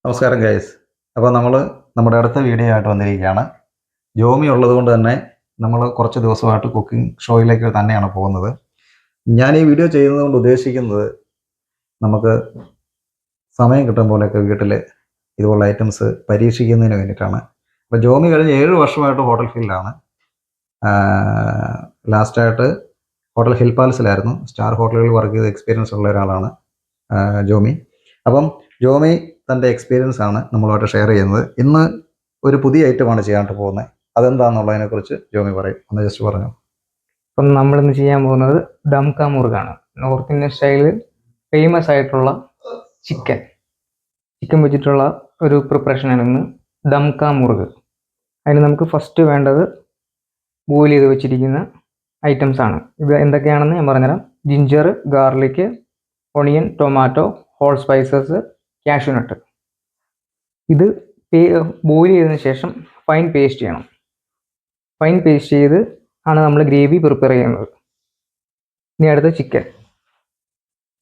നമസ്കാരം ഗൈസ്. അപ്പോൾ നമ്മൾ നമ്മുടെ അടുത്ത വീഡിയോ ആയിട്ട് വന്നിരിക്കുകയാണ്. ജോമി ഉള്ളതുകൊണ്ട് തന്നെ നമ്മൾ കുറച്ച് ദിവസമായിട്ട് കുക്കിംഗ് ഷോയിലേക്ക് തന്നെയാണ് പോകുന്നത്. ഞാൻ ഈ വീഡിയോ ചെയ്യുന്നത് കൊണ്ട് ഉദ്ദേശിക്കുന്നത് നമുക്ക് സമയം കിട്ടും പോലെയൊക്കെ വീട്ടിൽ ഇതുപോലുള്ള ഐറ്റംസ് പരീക്ഷിക്കുന്നതിന് വേണ്ടിയിട്ടാണ്. അപ്പോൾ ജോമി കഴിഞ്ഞ 7 വർഷമായിട്ട് ഹോട്ടൽ ഫീൽഡിലാണ്. ലാസ്റ്റായിട്ട് ഹോട്ടൽ ഹിൽ പാലസിലായിരുന്നു. സ്റ്റാർ ഹോട്ടലുകളിൽ വർക്ക് ചെയ്ത എക്സ്പീരിയൻസ് ഉള്ള ഒരാളാണ് ജോമി. അപ്പം ജോമി തൻ്റെ എക്സ്പീരിയൻസ് ആണ് നമ്മളുമായിട്ട് ഷെയർ ചെയ്യുന്നത്. ഇന്ന് ഒരു പുതിയ ഐറ്റമാണ് ചെയ്യാനായിട്ട് പോകുന്നത്. അതെന്താണെന്നുള്ളതിനെക്കുറിച്ച് ജോമി പറയും. ഒന്ന് ജസ്റ്റ് പറഞ്ഞു. അപ്പം നമ്മളിന്ന് ചെയ്യാൻ പോകുന്നത് ദംക മുർഗാണ്. നോർത്ത് ഇന്ത്യൻ സ്റ്റൈലിൽ ഫേമസ് ആയിട്ടുള്ള ചിക്കൻ വെച്ചിട്ടുള്ള ഒരു പ്രിപ്പറേഷനാണ് ഇന്ന് ദംക മുർഗ്. അതിന് നമുക്ക് ഫസ്റ്റ് വേണ്ടത് ബോയിൽ ചെയ്ത് വെച്ചിരിക്കുന്ന ഐറ്റംസ് ആണ്. ഇത് എന്തൊക്കെയാണെന്ന് ഞാൻ പറഞ്ഞുതരാം. Ginger, garlic, onion, tomato, whole spices, cashew nut. ഇത് ബോയിൽ ചെയ്തതിന് ശേഷം ഫൈൻ പേസ്റ്റ് ചെയ്യണം. ഫൈൻ പേസ്റ്റ് ചെയ്ത് ആണ് നമ്മൾ ഗ്രേവി പ്രിപ്പയർ ചെയ്യുന്നത്. ഇനി അടുത്ത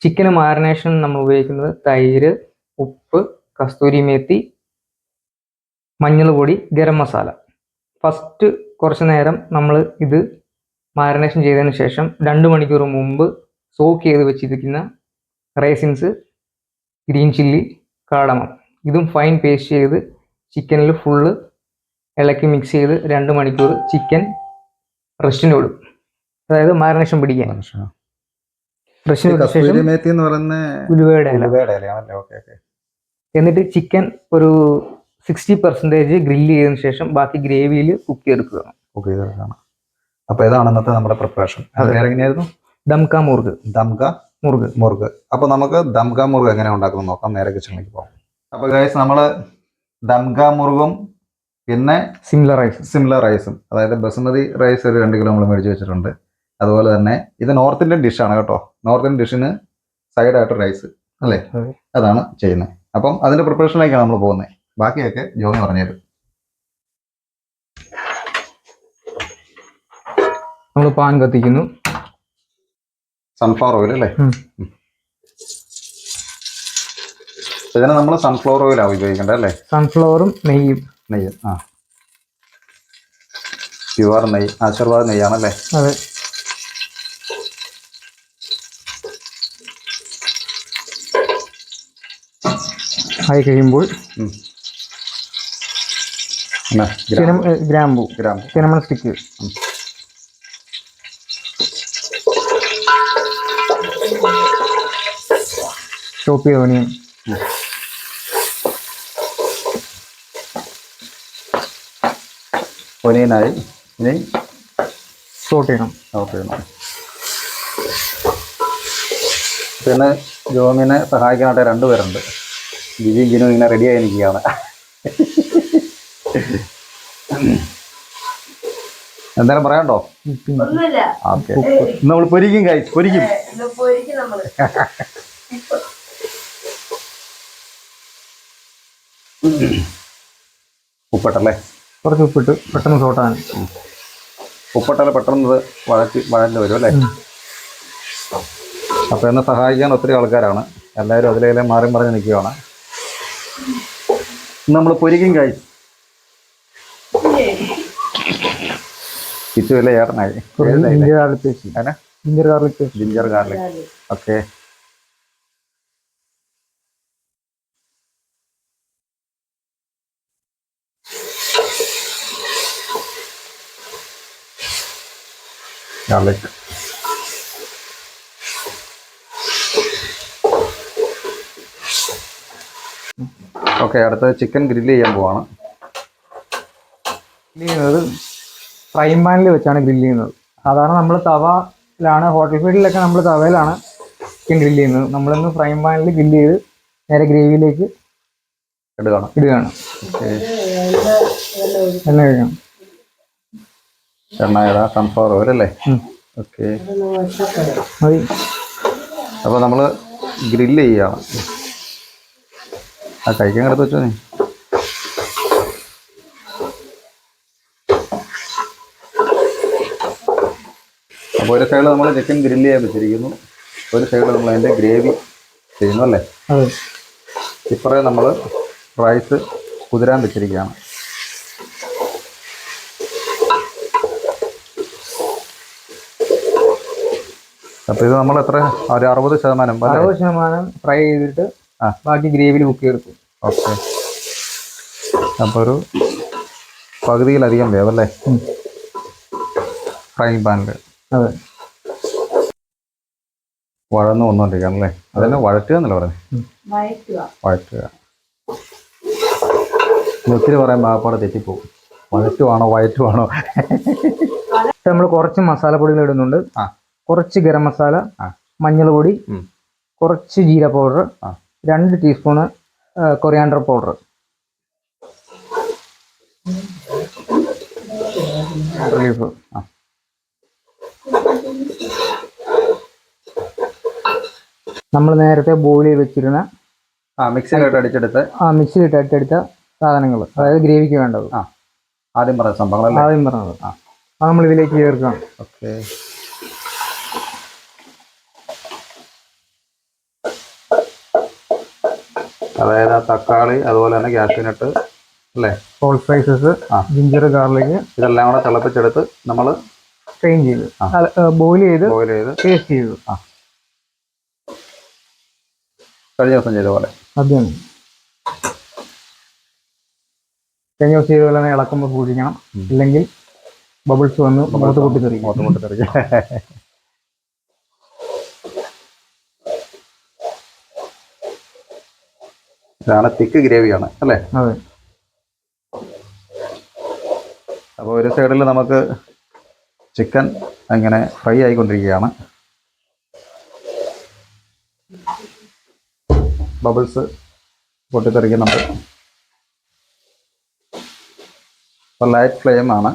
ചിക്കന് മാരിനേഷൻ നമ്മൾ ഉപയോഗിക്കുന്നത് തൈര്, ഉപ്പ്, കസ്തൂരി മേത്തി, മഞ്ഞൾ പൊടി, ഗരം മസാല. ഫസ്റ്റ് കുറച്ച് നേരം നമ്മൾ ഇത് മാരിനേഷൻ ചെയ്തതിന് ശേഷം 2 മണിക്കൂർ മുമ്പ് സോക്ക് ചെയ്ത് വെച്ചിരിക്കുന്ന റൈസിൻസ്, ഗ്രീൻ ചില്ലി, കാടമം ഇതും ഫൈൻ പേസ്റ്റ് ചെയ്ത് ചിക്കനിൽ ഫുള്ള് ഇളക്കി മിക്സ് ചെയ്ത് 2 മണിക്കൂർ ചിക്കൻ റെസ്റ്റിന് വിടും. അതായത് മാരിനേഷൻ പിടിക്കാൻ. എന്നിട്ട് ചിക്കൻ ഒരു 60% ഗ്രില്ല് ചെയ്തതിനു ശേഷം ബാക്കി ഗ്രേവിയിൽ കുക്ക് ചെയ്തെടുക്കുക. അപ്പോൾ ഇതാണ് ഇന്നത്തെ നമ്മുടെ പ്രിപ്പറേഷൻ. എങ്ങനെയായിരുന്നു? ദംക മുർഗ്. അപ്പോൾ നമുക്ക് ദംക മുർഗ് എങ്ങനെ ഉണ്ടാക്കുന്നത് നോക്കാം. നേരെ കിച്ചണിലേക്ക് പോകാം. അപ്പോൾ ഗൈസ്, നമ്മൾ ദംക മുർഗും പിന്നെ സിമിലർ റൈസും, അതായത് ബസുമതി റൈസ് ഒരു 2 കിലോ നമ്മൾ മേടിച്ച് വെച്ചിട്ടുണ്ട്. അതുപോലെ തന്നെ ഇത് നോർത്ത് ഇന്ത്യൻ ഡിഷാണ് കേട്ടോ. നോർത്ത് ഇന്ത്യൻ ഡിഷിന് സൈഡായിട്ട് റൈസ് അല്ലേ, അതാണ് ചെയ്യുന്നത്. അപ്പം അതിൻ്റെ പ്രിപ്പറേഷനിലേക്കാണ് നമ്മൾ പോകുന്നത്. ബാക്കിയൊക്കെ ജോമി പറഞ്ഞുതരും. നമ്മൾ പാൻ കത്തിക്കുന്നു. സൺഫ്ലവർ ഓയിൽ അല്ലേ? ഇതിന് നമ്മൾ സൺഫ്ലവർ ഓയിലാണ് ഉപയോഗിക്കേണ്ടത് അല്ലേ? സൺഫ്ലവറും നെയ്യും. പ്യുവർ നെയ്യ്, ആശീർവാദ് നെയ്യാണല്ലേ? അതെ. ആയി കഴിയുമ്പോൾ ഗ്രാമ്പു, സിനമൺ സ്റ്റിക്ക്, ചോപ്പ് ചെയ്ത ഓണിയൻ, ഒനിയനായി ഇനി സോട്ട് ചെയ്യണം. പിന്നെ ജോമിനെ സഹായിക്കാനായിട്ട് 2 പേരുണ്ട്. ജിജിയും ജിനും ഇങ്ങനെ റെഡിയായി നിൽക്കുകയാണ്. എന്തായാലും പറയാണ്ടോ? ഓക്കെ, നമ്മൾ പൊരിക്കും. ഉപ്പിട്ടല്ലേ? കുറച്ച് ഉപ്പിട്ട് പെട്ടെന്ന് സോട്ടാൻ. ഉപ്പിട്ടല്ലേ പെട്ടെന്ന് വഴഞ്ഞു വരും അല്ലേ? അപ്പോൾ എന്നെ സഹായിക്കാൻ ഒത്തിരി ആൾക്കാരാണ്. എല്ലാവരും അതിലേലെ മാറി മറിഞ്ഞ് നിൽക്കുകയാണ്. നമ്മൾ പൊരിക്കും കഴിച്ച് കിച്ചുവല്ലേ ചേട്ടനായി. Ginger garlic. Okay, garlic. Okay, അടുത്തത് ചിക്കൻ ഗ്രില്ല് ചെയ്യാൻ പോവാണ്. ഫ്രൈ പാനിൽ വെച്ചാണ് ഗ്രില്ല് ചെയ്യുന്നത്. സാധാരണ നമ്മൾ തവയിലാണ്, ഹോട്ടൽ ഫീൽഡിലൊക്കെ നമ്മൾ തവയിലാണ് ചിക്കൻ ഗ്രില്ല് ചെയ്യുന്നത്. നമ്മളിന്ന് ഫ്രൈ പാനിൽ ഗ്രില്ല് ചെയ്ത് നേരെ ഗ്രേവിയിലേക്ക് ഇടുകയാണ്. എണ്ണ കഴിക്കണം. എണ്ണ ഇടാം. സൺഫ്ലവർ ഓയിൽ അല്ലേ? ഓക്കെ, മതി. അപ്പോൾ നമ്മൾ ഗ്രില്ല് ചെയ്യാണ്. ആ കഴിക്കാൻ കിടത്ത് വെച്ചോ നീ. അപ്പോൾ ഒരു സൈഡ് നമ്മൾ ചിക്കൻ ഗ്രില്ല് ചെയ്യാൻ വെച്ചിരിക്കുന്നു, ഒരു സൈഡ് നമ്മൾ അതിൻ്റെ ഗ്രേവി ചെയ്യുന്നു അല്ലേ? അതെ. ഇപ്പറേ നമ്മൾ റൈസ് കുതിരാൻ വെച്ചിരിക്കുകയാണ്. അപ്പോൾ ഇത് നമ്മൾ എത്ര ഒരു 60% 60% ഫ്രൈ ചെയ്തിട്ട് ബാക്കി ഗ്രേവിയിൽ കുക്ക് ചെയ്തെടുക്കും. ഓക്കെ. അപ്പോൾ ഒരു പകുതിയിലധികം വേവല്ലേ ഫ്രൈങ് പാനിൽ? അതെ. വഴന്ന് വന്നുകൊണ്ടിരിക്കുകയാണ് അല്ലേ? അതന്നെ വഴറ്റുക എന്നല്ല പറയുന്നത്, വഴറ്റുക. ഒത്തിരി പറയുമ്പോൾ ആപ്പാടെ തെറ്റിപ്പോവും. വഴറ്റുവാണോ വഴറ്റുവാണോ? നമ്മൾ കുറച്ച് മസാലപ്പൊടികൾ ഇടുന്നുണ്ട്. കുറച്ച് ഗരം മസാല, മഞ്ഞൾ പൊടി, കുറച്ച് jeera powder, 2 teaspoon coriander powder, leaf. നമ്മൾ നേരത്തെ ബോയിൽ ചെയ്ത് വെച്ചിരുന്ന മിക്സിയിലിട്ട് അടിച്ചെടുത്ത് മിക്സിയിലിട്ട് അടിച്ചെടുത്ത സാധനങ്ങൾ, അതായത് ഗ്രേവിക്ക് വേണ്ടത്. ആദ്യം പറഞ്ഞ സംഭവങ്ങൾ ആദ്യം പറഞ്ഞത് അത് നമ്മൾ ഇതിലേക്ക് ചേർക്കണം. ഓക്കെ. അതായത് ആ തക്കാളി, അതുപോലെ തന്നെ കാഷ്യൂനട്ട് അല്ലേ, ഹോൾ സ്പൈസസ്, ജിഞ്ചർ, ഗാർലിക്, ഇതെല്ലാം കൂടെ തിളപ്പിച്ചെടുത്ത് നമ്മൾ സ്ട്രെയിൻ ചെയ്ത് ബോയിൽ ചെയ്ത് ടേസ്റ്റ് ചെയ്തു. കഴിഞ്ഞ ദിവസം ചെയ്ത പോലെ. അതാണ് കഴിഞ്ഞ ദിവസം ചെയ്ത പോലെ ഇളക്കുമ്പോൾ സൂക്ഷിക്കണം, ഇല്ലെങ്കിൽ ബബിൾസ് വന്ന് മുഖത്ത് പൊട്ടിത്തെറിക്കും. ഇതാണ് തിക്ക് ഗ്രേവിയാണ് അല്ലേ? അതെ. അപ്പോൾ ഒരു സൈഡിൽ നമുക്ക് ചിക്കൻ അങ്ങനെ ഫ്രൈ ആയിക്കൊണ്ടിരിക്കുകയാണ്. ബബിൾസ് പൊട്ടിത്തെറിക്കുന്നുണ്ട്. അപ്പോൾ ലൈറ്റ് ഫ്ലെയിം ആണ്.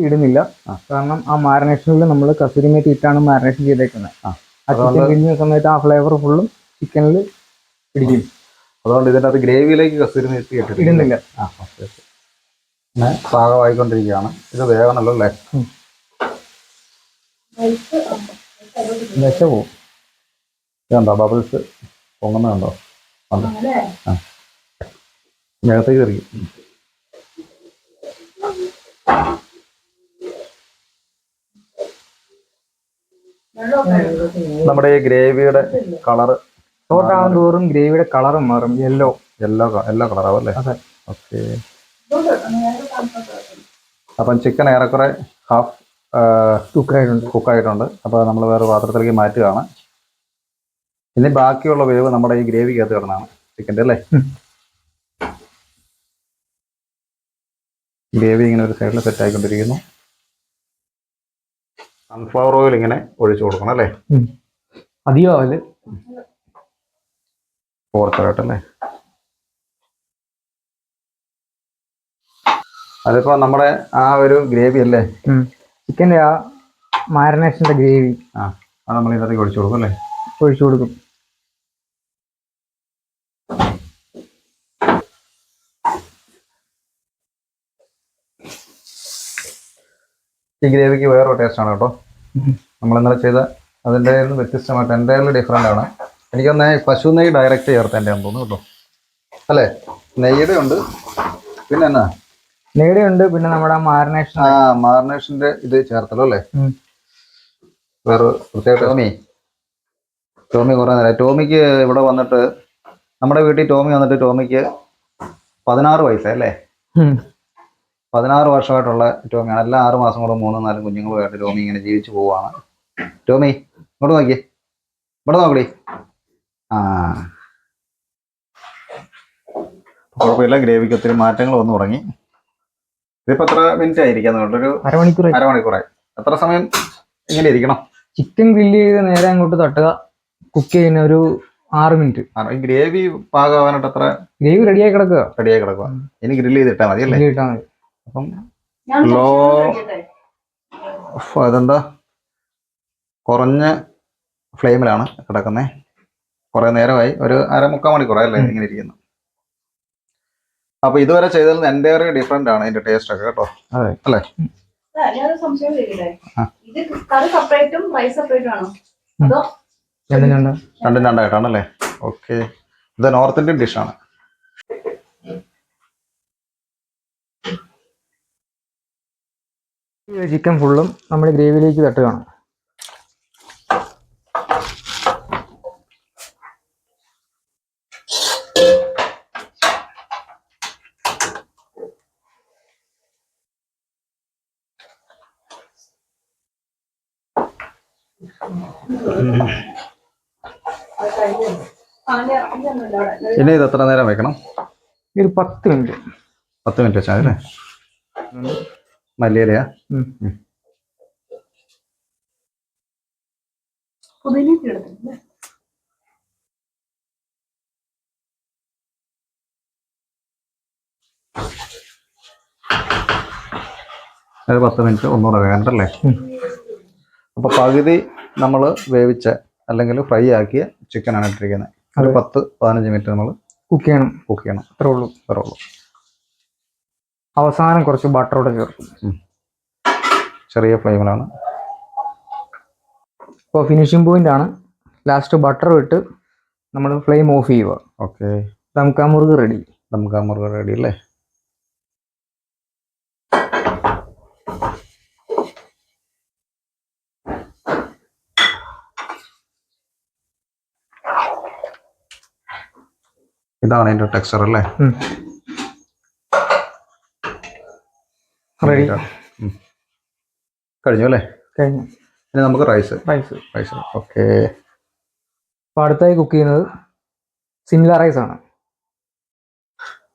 ഇടുന്നില്ല, കാരണം ആ മാരിനേഷനിൽ നമ്മൾ കസൂരി മേത്തി ഇട്ടാണ് മാരിനേഷൻ ചെയ്തേക്കുന്നത്. ചിക്കൻ പിരിഞ്ഞ സമയത്ത് ആ ഫ്ലേവർ ഫുള്ളും ചിക്കനിൽ പിടിക്കും. അതുകൊണ്ട് ഇതിൻ്റെ അത് ഗ്രേവിയിലേക്ക് കസൂരി മേത്തി ഇടുന്നില്ല. പിന്നെ പാകമായിക്കൊണ്ടിരിക്കുകയാണ്. ഇത് വേഗമല്ലോ അല്ലേ? പോവും. ഇതുണ്ടോ ബബിൾസ് പൊങ്ങുന്നുണ്ടോ? മേളത്തേക്ക് കയറിക്കും. നമ്മുടെ ഈ ഗ്രേവിയുടെ കളറ് ഷോർട്ടാകും തോറും ഗ്രേവിയുടെ കളറും മാറും. യെല്ലോ കളറാവും അല്ലേ? ഓക്കെ. അപ്പം ചിക്കൻ ഏറെക്കുറെ ഹാഫ് കുക്കായിട്ടുണ്ട്. അപ്പോൾ നമ്മൾ വേറെ പാത്രത്തിലേക്ക് മാറ്റുകയാണ്. ഇനി ബാക്കിയുള്ള വേവ് നമ്മുടെ ഈ ഗ്രേവിക്കകത്ത് കിടന്നാണ് ചിക്കൻ്റെ അല്ലേ? ഗ്രേവി ഇങ്ങനെ ഒരു സൈഡിൽ സെറ്റ് ആയിക്കൊണ്ടിരിക്കുന്നു. സൺഫ്ലവർ ഓയിൽ ഇങ്ങനെ ഒഴിച്ചു കൊടുക്കണം അല്ലേ? അധികം ഓയിൽ പോർച്ചറായിട്ടല്ലേ? അതിപ്പോ നമ്മുടെ ആ ഒരു ഗ്രേവി അല്ലേ, ചിക്കൻ്റെ ആ മാരിനേഷൻ്റെ ഗ്രേവി അത് നമ്മൾ ഇതിനകത്തേക്ക് ഒഴിച്ചു കൊടുക്കും അല്ലേ? ഒഴിച്ചു കൊടുക്കും. ഈ ഗ്രേവിക്ക് വേറൊരു ടേസ്റ്റാണ് കേട്ടോ. നമ്മൾ ഇന്നലെ ചെയ്ത അതിൻ്റെ വ്യത്യസ്തമായിട്ട് എൻ്റെ ഡിഫറെൻ്റ് ആണ്. എനിക്കൊന്ന് പശു നെയ്യ് ഡയറക്റ്റ് ചേർത്തേൻ്റെ ആണെന്ന് തോന്നുന്നു കേട്ടോ അല്ലേ? നെയ്യുടെ ഉണ്ട്, പിന്നെ എന്നാ നെയ്യുണ്ട്, പിന്നെ നമ്മുടെ മാരിനേഷൻ്റെ ഇത് ചേർത്തല്ലോ അല്ലേ? വേറെ പ്രത്യേക ടോമി കുറേ നേരം. ടോമിക്ക് ഇവിടെ വന്നിട്ട്, നമ്മുടെ വീട്ടിൽ ടോമി വന്നിട്ട് ടോമിക്ക് 16 വയസ്സായി അല്ലേ? 16 വർഷമായിട്ടുള്ള ടോമിയാണ്. എല്ലാ 6 മാസം കൂടെ 3-4 കുഞ്ഞുങ്ങളുമായിട്ട് ടോമി ഇങ്ങനെ ജീവിച്ചു പോവുകയാണ്. ടോമി ഇങ്ങോട്ട് നോക്കിയേ, ഇവിടെ നോക്കടി. കുഴപ്പമില്ല, ഗ്രേവിക്ക് ഒത്തിരി മാറ്റങ്ങൾ വന്നു തുടങ്ങി. ഇതിപ്പോൾ എത്ര മിനിറ്റ് ആയിരിക്കാം? ഒരു അരമണിക്കൂറായി. എത്ര സമയം ഇങ്ങനെ ഇരിക്കണം? ചിക്കൻ ഗ്രില്ല് ചെയ്ത് നേരെ അങ്ങോട്ട് തട്ടുക, കുക്ക് ചെയ്യുന്ന ഒരു 6 മിനിറ്റ്. ഈ ഗ്രേവി പാകമാവാനായിട്ട് എത്ര? ഗ്രേവി റെഡിയായി കിടക്കുക. ഇനി ഗ്രില്ല് ചെയ്തിട്ടാൽ മതി അല്ലേ? അപ്പം ലോ അതെന്താ കുറഞ്ഞ ഫ്ലെയിമിലാണ് കിടക്കുന്നത്. കുറേ നേരമായി, ഒരു 3/4 മണിക്കൂറായി അല്ലേ ഇങ്ങനെ ഇരിക്കുന്നു. അപ്പോൾ ഇതുവരെ ചെയ്തതിൽ നിന്ന് എൻ്റെ ഡിഫറെൻ്റ് ആണ് ഇതിൻ്റെ ടേസ്റ്റ് ഒക്കെ കേട്ടോ അല്ലേ? ഞാനൊരു സംശയം ചോദിക്കട്ടെ? ആ. ഇത് കറി സെപ്പറേറ്റും റൈസ് സെപ്പറേറ്റും ആണോ? അതോ രണ്ടും രണ്ടും രണ്ടായിട്ടാണല്ലേ? ഓക്കെ. ഇത് നോർത്ത് ഇന്ത്യൻ ഡിഷാണ്. ചിക്കൻ ഫുള്ളും നമ്മൾ ഗ്രേവിയിലേക്ക് തട്ടുകയാണ്. ഇനി ഇത് എത്ര നേരം വെക്കണം? ഒരു 10 മിനിറ്റ്. 10 മിനിറ്റ് വെച്ചാൽ അല്ലേ? മല്ലിയിലയാ? പുതിനയൊക്കെ എടുത്തില്ലേ? അത് 10 മിനിറ്റ് ഒന്നുകൂടെ വേണ്ടല്ലേ? അപ്പോൾ പകുതി നമ്മൾ വേവിച്ച അല്ലെങ്കിൽ ഫ്രൈ ആക്കിയ ചിക്കനാണ് ഇട്ടിരിക്കുന്നത്. ഒരു 10-15 മിനിറ്റ് നമ്മൾ കുക്ക് ചെയ്യണം. അത്രേ ഉള്ളൂ. അവസാനം കുറച്ച് ബട്ടറോടെ ചേർക്കും. ചെറിയ ഫ്ലെയിമിലാണ്. ഇപ്പോൾ ഫിനിഷിംഗ് പോയിന്റ് ആണ്. ലാസ്റ്റ് ബട്ടർ ഇട്ട് നമ്മൾ ഫ്ലെയിം ഓഫ് ചെയ്യുക. ഓക്കെ. ദം കാ മുർഗ് റെഡി. ദം കാ മുർഗ് റെഡി അല്ലേ? ഇതാണ് അതിൻ്റെ ടെക്സ്ചർ അല്ലേ? റെഡി. കഴിഞ്ഞു അല്ലേ? കഴിഞ്ഞു. ഇനി നമുക്ക് റൈസ്. ഓക്കെ. അപ്പോൾ അടുത്തായി കുക്ക് ചെയ്യുന്നത് സിംല റൈസ് ആണ്.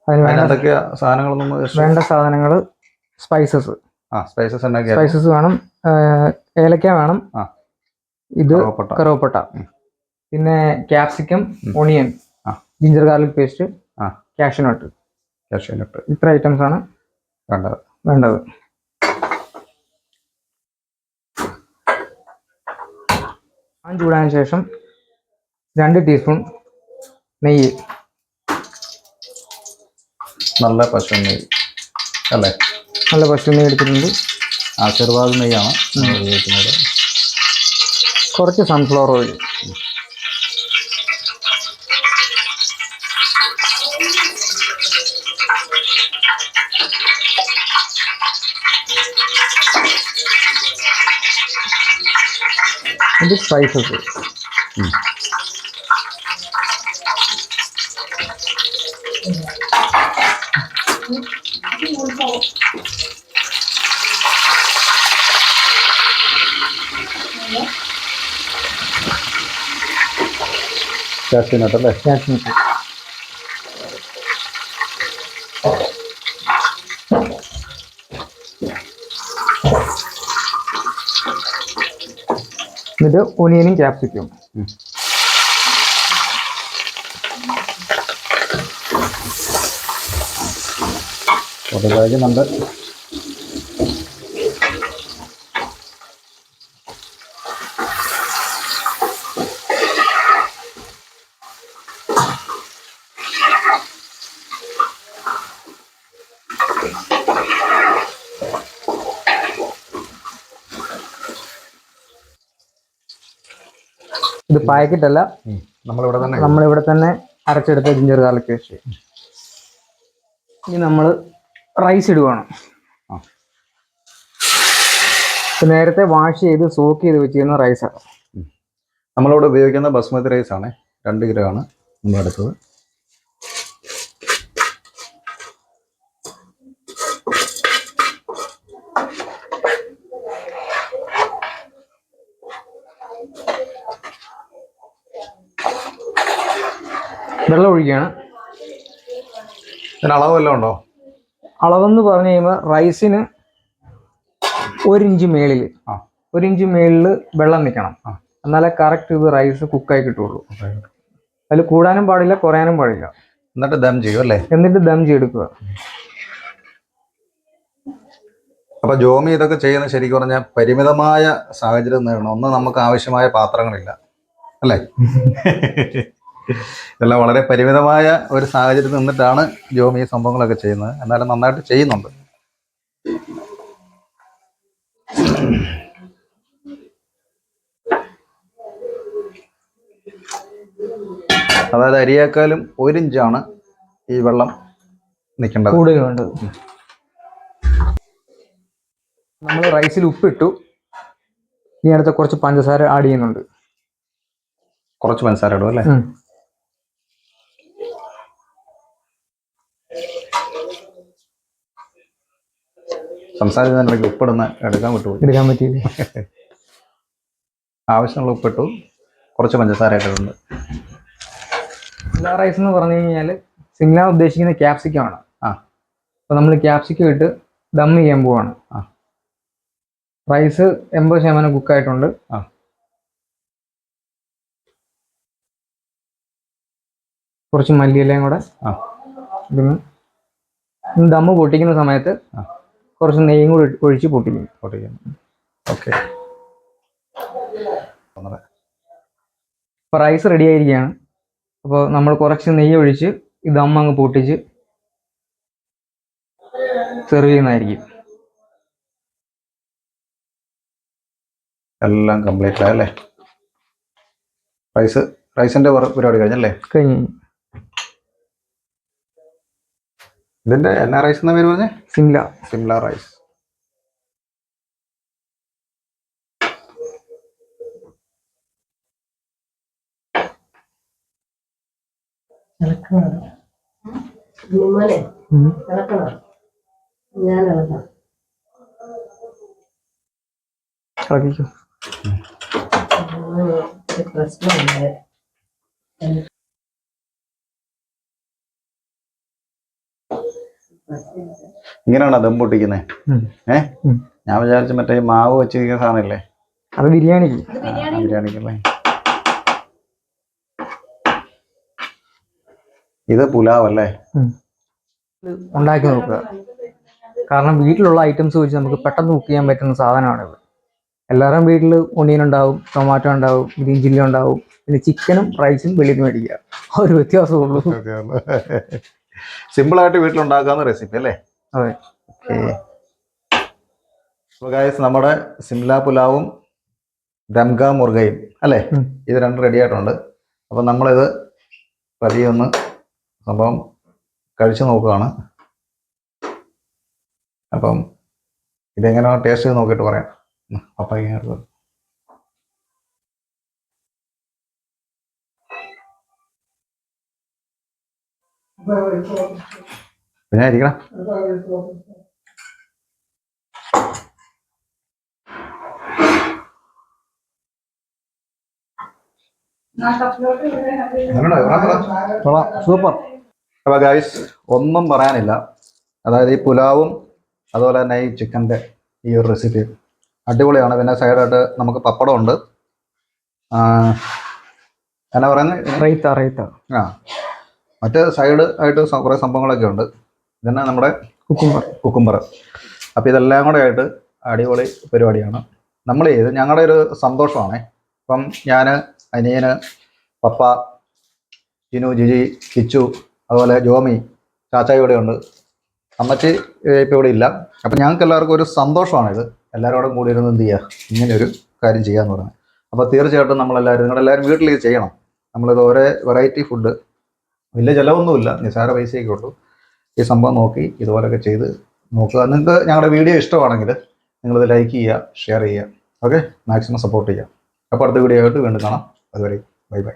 അതിന് എന്തൊക്കെയാ സാധനങ്ങളൊന്നും? വേണ്ട സാധനങ്ങൾ സ്പൈസസ്. സ്പൈസസ് വേണം. ഏലക്ക വേണം. ഇത് കറുവപ്പട്ട, പിന്നെ capsicum, onion, ginger garlic paste, cashew nut. ഇത്ര ഐറ്റംസ് ആണ് വേണ്ടത്. പാൻ ചൂടായതിനു ശേഷം 2 ടീസ്പൂൺ നെയ്യ്. നല്ല പശു നെയ്യ് അല്ലേ? നല്ല പശു നെയ്യ് എടുത്തിട്ടുണ്ട്. ചെറുപാട് നെയ്യാണ് ഉപയോഗിക്കുന്നത്. കുറച്ച് സൺഫ്ലവർ ഓയിൽ. ഇത് സ്പൈസസ്. കാഷ്യൂനട്ട് അല്ലേ? കാഷ്യൂനട്ട്. എന്നിട്ട് ഒനിയനും ക്യാപ്സിക്കും. കഴിക്കുന്നുണ്ട്. ഇത് പാക്കറ്റ് അല്ല, നമ്മളിവിടെ തന്നെ അരച്ചെടുത്ത ജിഞ്ചർ ഗാർലിക് പേസ്റ്റ്. ഇനി നമ്മൾ റൈസ് ഇടുകയാണ്. നേരത്തെ വാഷ് ചെയ്ത് സോക്ക് ചെയ്ത് വെച്ചിരുന്ന റൈസാണ് നമ്മളിവിടെ ഉപയോഗിക്കുന്ന ബസ്മതി റൈസ് ആണ്. 2 കിലോ ആണ് നമ്മളെടുത്തത്. വെള്ളം ഒഴിക്കുകയാണ്. ഇതിന് അളവ് വല്ലതും ഉണ്ടോ? അളവെന്ന് പറഞ്ഞു കഴിയുമ്പോൾ റൈസിന് 1 ഇഞ്ച് മേളിൽ വെള്ളം നിൽക്കണം. എന്നാലേ കറക്റ്റ് ഇത് റൈസ് കുക്കായി കിട്ടുള്ളൂ. അതിൽ കൂടാനും പാടില്ല, കുറയാനും പാടില്ല. എന്നിട്ട് ദം ചെയ്യും അല്ലേ? എന്നിട്ട് ദം ചെയ്തെടുക്കുക. അപ്പൊ ജോമി ഇതൊക്കെ ചെയ്യുന്ന ശരിക്കും പറഞ്ഞാൽ പരിമിതമായ സാഹചര്യം നേടണം. ഒന്നും നമുക്ക് ആവശ്യമായ പാത്രങ്ങളില്ല അല്ലേ? ഇതെല്ലാം വളരെ പരിമിതമായ ഒരു സാഹചര്യത്തിൽ നിന്നിട്ടാണ് ജോമി ഈ സംഭവങ്ങളൊക്കെ ചെയ്യുന്നത്. എന്നാലും നന്നായിട്ട് ചെയ്യുന്നുണ്ട്. അതായത് അരിയേക്കാളും 1 ഇഞ്ചാണ് ഈ വെള്ളം നിൽക്കേണ്ടത്. കൂടുതൽ വേണ്ടത്. നമ്മൾ റൈസിൽ ഉപ്പിട്ടു. ഇനി അടുത്ത കുറച്ച് പഞ്ചസാര ആഡ് ചെയ്യുന്നുണ്ട്. കുറച്ച് പഞ്ചസാര ഇടും അല്ലേ? സംസാരിക്കുന്നതിനിടയ്ക്ക് ഉപ്പിടുന്ന എടുക്കാൻ പറ്റിയില്ല. ആവശ്യമുള്ള ഉപ്പിട്ടു, കുറച്ച് പഞ്ചസാര ഇട്ടിട്ടുണ്ട്. സിംല റൈസ് എന്ന് പറഞ്ഞു കഴിഞ്ഞാൽ സിംല ഉദ്ദേശിക്കുന്ന ക്യാപ്സിക്കം ആണ്. അപ്പോൾ നമ്മൾ ക്യാപ്സിക്കം ഇട്ട് ദം ചെയ്യാൻ പോവാണ്. റൈസ് 80% കുക്കായിട്ടുണ്ട്. കുറച്ച് മല്ലിയിലയും കൂടെ ഇതിന് ദമ്മ് പൊട്ടിക്കുന്ന സമയത്ത് കുറച്ച് നെയ്യും കൂടി ഒഴിച്ച് പൊട്ടിക്കും. ഓക്കെ. ഇപ്പോൾ റൈസ് റെഡി ആയിരിക്കുകയാണ്. അപ്പോൾ നമ്മൾ കുറച്ച് നെയ്യ് ഒഴിച്ച് ഈ ദമ്മ് അങ്ങ് പൊട്ടിച്ച് സെർവ് ചെയ്യുന്നതായിരിക്കും. എല്ലാം കംപ്ലീറ്റ് ആയല്ലേ? റൈസിന്റെ പരിപാടി കഴിഞ്ഞല്ലേ? കഴിഞ്ഞു. ഇതിന്റെ എന്നാ റൈസ് എന്നാ പേര് പറഞ്ഞേ? സിംല റൈസ്. ഇങ്ങനെയാണോ ദം പൊട്ടിക്കുന്നത്? ഞാൻ വിചാരിച്ച മറ്റേ മാവ് വെച്ചിരിക്കുന്ന സാധനമില്ലേ, അത് ബിരിയാണിക്ക്. ബിരിയാണിക്കല്ലേ? ഇത് പുലാവ് അല്ലേ? ഉണ്ടാക്കി നോക്കുക. കാരണം വീട്ടിലുള്ള ഐറ്റംസ് വെച്ച് നമുക്ക് പെട്ടെന്ന് കുക്ക് ചെയ്യാൻ പറ്റുന്ന സാധനമാണിത്. എല്ലാവരും വീട്ടിൽ ഒണിയൻ ഉണ്ടാവും, ടൊമാറ്റോ ഉണ്ടാവും, ഗ്രീൻ ചില്ലി ഉണ്ടാവും, പിന്നെ ചിക്കനും റൈസും വെളിയിൽ മേടിക്കുക. ആ ഒരു വ്യത്യാസമുള്ളൂ. സിമ്പിളായിട്ട് വീട്ടിലുണ്ടാക്കാവുന്ന റെസിപ്പി അല്ലേ? അതെ. അപ്പോൾ ഗൈസ്, നമ്മുടെ സിംല പുലാവും ദംക മുർഗയും അല്ലേ, ഇത് രണ്ടും റെഡി ആയിട്ടുണ്ട്. അപ്പം നമ്മളിത് പതിയെ ഒന്ന് സംഭവം കഴിച്ചു നോക്കുകയാണ്. അപ്പം ഇതെങ്ങനെ ടേസ്റ്റ് ചെയ്ത് നോക്കിയിട്ട് പറയാം. പപ്പായ പിന്നെ ഇരിക്കണം. സൂപ്പർ. അപ്പോൾ ഗൈസ്, ഒന്നും പറയാനില്ല. അതായത് ഈ പുലാവും അതുപോലെ തന്നെ ഈ ചിക്കൻ്റെ ഈ ഒരു റെസിപ്പി അടിപൊളിയാണ്. പിന്നെ സൈഡായിട്ട് നമുക്ക് പപ്പടം ഉണ്ട്. എന്നാ പറയുന്നത്? റൈത്ത. മറ്റ് സൈഡ് ആയിട്ട് കുറേ സംഭവങ്ങളൊക്കെ ഉണ്ട്. ഇതന്നെ നമ്മുടെ കുക്കുംബർ. അപ്പോൾ ഇതെല്ലാം കൂടെ ആയിട്ട് അടിപൊളി പരിപാടിയാണ്. നമ്മൾ ചെയ്ത് ഞങ്ങളുടെ ഒരു സന്തോഷമാണ്. അപ്പം ഞാൻ, അനിയന്, പപ്പ, ജിനു, ജിജി, കിച്ചു, അതുപോലെ ജോമി, ചാച്ചായി ഇവിടെ ഉണ്ട്. അമ്മച്ചി ഇപ്പോൾ ഇവിടെ ഇല്ല. അപ്പം ഞങ്ങൾക്ക് എല്ലാവർക്കും ഒരു സന്തോഷമാണിത്. എല്ലാവരോടും കൂടി ഇരുന്ന് എന്ത് ചെയ്യുക, ഇങ്ങനെയൊരു കാര്യം ചെയ്യാമെന്ന് പറയുന്നത്. അപ്പോൾ തീർച്ചയായിട്ടും നിങ്ങളെല്ലാവരും വീട്ടിൽ ഇത് ചെയ്യണം. നമ്മളിത് ഓരോ വെറൈറ്റി ഫുഡ്, വലിയ ചിലവൊന്നുമില്ല, നിസ്സാര പൈസയൊക്കെ ഉള്ളൂ. ഈ സംഭവം നോക്കി ഇതുപോലെയൊക്കെ ചെയ്ത് നോക്കുക. നിങ്ങൾക്ക് ഞങ്ങളുടെ വീഡിയോ ഇഷ്ടമാണെങ്കിൽ നിങ്ങളിത് ലൈക്ക് ചെയ്യുക, ഷെയർ ചെയ്യുക. ഓക്കെ, മാക്സിമം സപ്പോർട്ട് ചെയ്യുക. അപ്പോൾ അടുത്ത വീഡിയോ ആയിട്ട് വീണ്ടും കാണാം. അതുവരെ ബൈ ബൈ.